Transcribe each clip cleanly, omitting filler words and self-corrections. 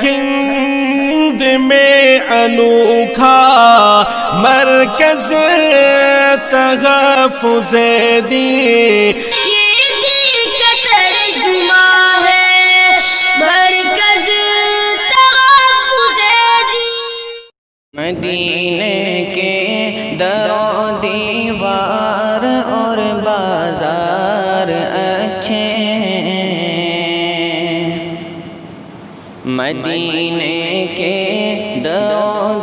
ہند میں انوکھا مرکز تحفظ دین، مدینے کے در و دیوار اور بازار اچھے ہیں، مدینے کے در و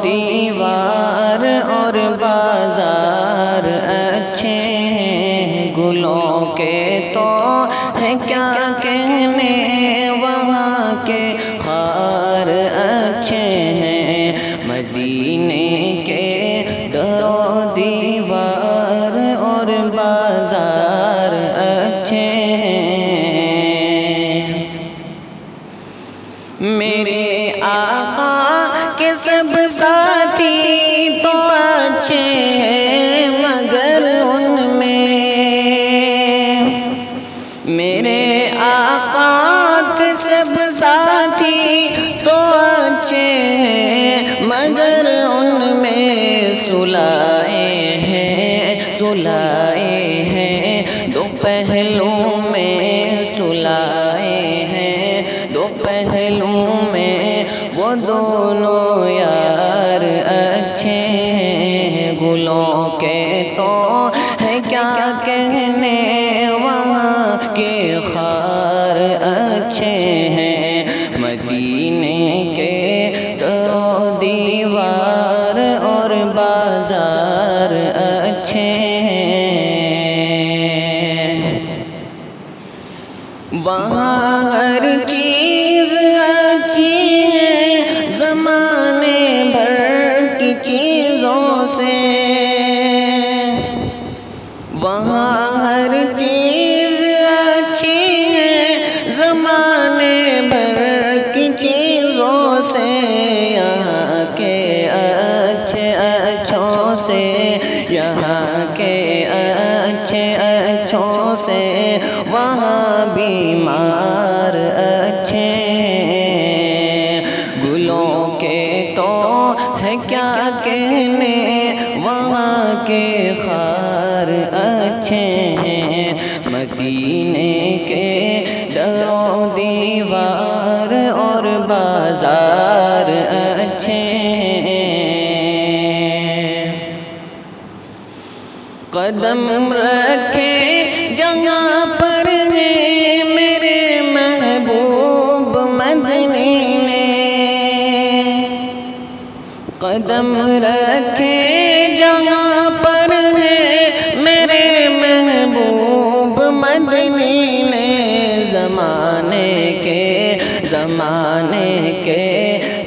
دیوار اور بازار اچھے ہیں، گلوں کے تو ہے کیا کہنے، وہاں کے خار اچھے ہیں، مدینے کے در و دیوار اور بازار اچھے ہیں، میرے آقا کے سب ساتھی تو اچھے ہیں، مگر ان میں میرے آقا کے سب ساتھی تو اچھے ہیں، مگر ان میں سلائے ہیں دو پہلو میں، سلائے ہیں دو پہلو میں، وہ دونوں یار اچھے ہیں، گلوں کے تو ہے کیا کہنے، وہاں کے خار اچھے ہیں، مدینے کے در و دیوار اور بازار اچھے ہیں، وہاں ہر چیز اچھی ہے زمانے بھر کی چیزوں سے، وہاں ہر چیز اچھی ہے زمانے بھر کی چیزوں سے، یہاں کے اچھے اچھوں سے، یہاں کے اچھے اچھوں سے، وہاں بیمار اچھے ہیں، گلوں کے تو ہے کیا کہنے، وہاں کے خار اچھے ہیں، مدینے کے در و دیوار اور بازار اچھے ہیں، قدم رکھے جگہ پر ہے میرے محبوب مدنی نے، قدم رکھے جگہ پر ہے میرے محبوب مدنی نے، زمانے کے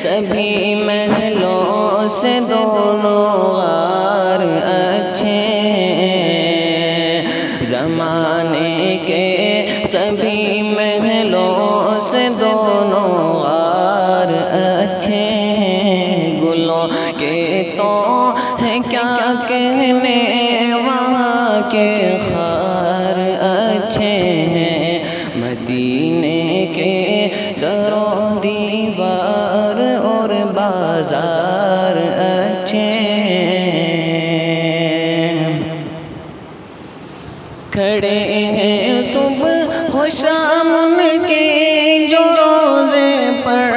سبھی محلوں سے دونوں غار اچھے ہیں، زمانے کے سبھی محلوں سے دونوں غار اچھے ہیں، گلوں کے تو ہے کیا کہنے، وہاں کے خار اچھے ہیں، مدینے کے در و دیوار اور بازار اچھے ہیں، کھڑے ہیں صبح و شام ان کے جو روزے پر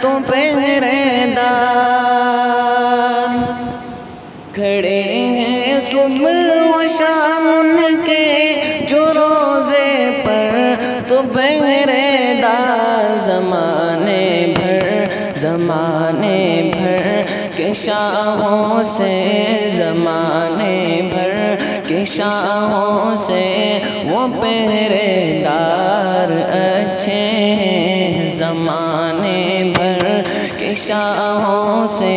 تو پہرے دار، کھڑے ہیں صبح و شام ان کے جو روزے پر تو پہرے دار، زمانے بھر کے شاہوں سے، زمانے بھر کے شاہوں سے وہ پہرے دار اچھے ہیں، زمانے بھر کے شاہوں سے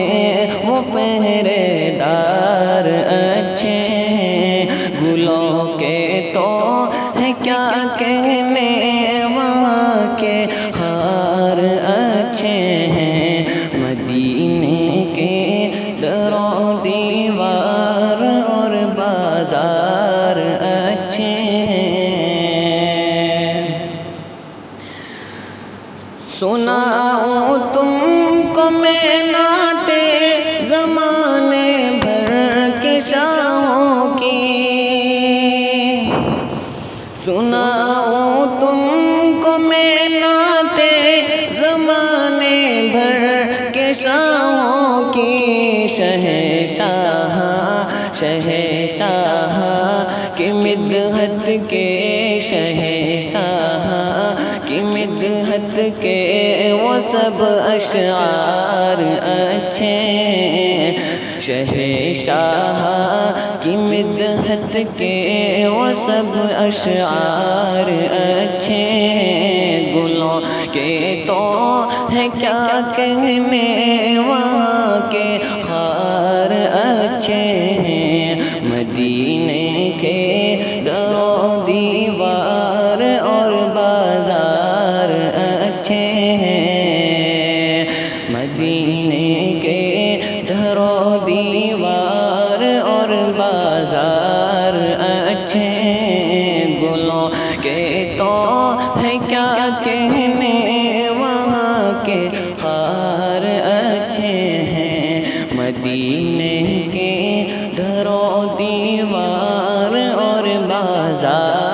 وہ پہرے دار اچھے ہیں، گلوں کے تو ہے کیا کہنے، وہاں کے خار اچھے ہیں، مدینے کے در و دیوار اور بازار اچھے ہیں، سنا سناؤں تم کو میں نعتیں زمانے بھر کے شاہوں کی، سناؤں تم کو میں نعتیں زمانے بھر کے شاہوں کی، شہنشاہ شہنشاہ کی مدحت کے، شہنشاہ کی مدحت کے وہ سب اشعار اچھے، شہنشاہ کی مدحت کے وہ سب اشعار اچھے، گلوں کے تو ہے کیا کہنے وہاں کے خار اچھے ہیں، مدینے کے در و دیوار اور بازار اچھے ہیں، مدینے کے در و دیوار اور بازار اچھے ہیں، گلوں کے تو ہے کیا کہنے وہاں کے خار اچھے ہیں، مدینے کے در و دیوار اور بازار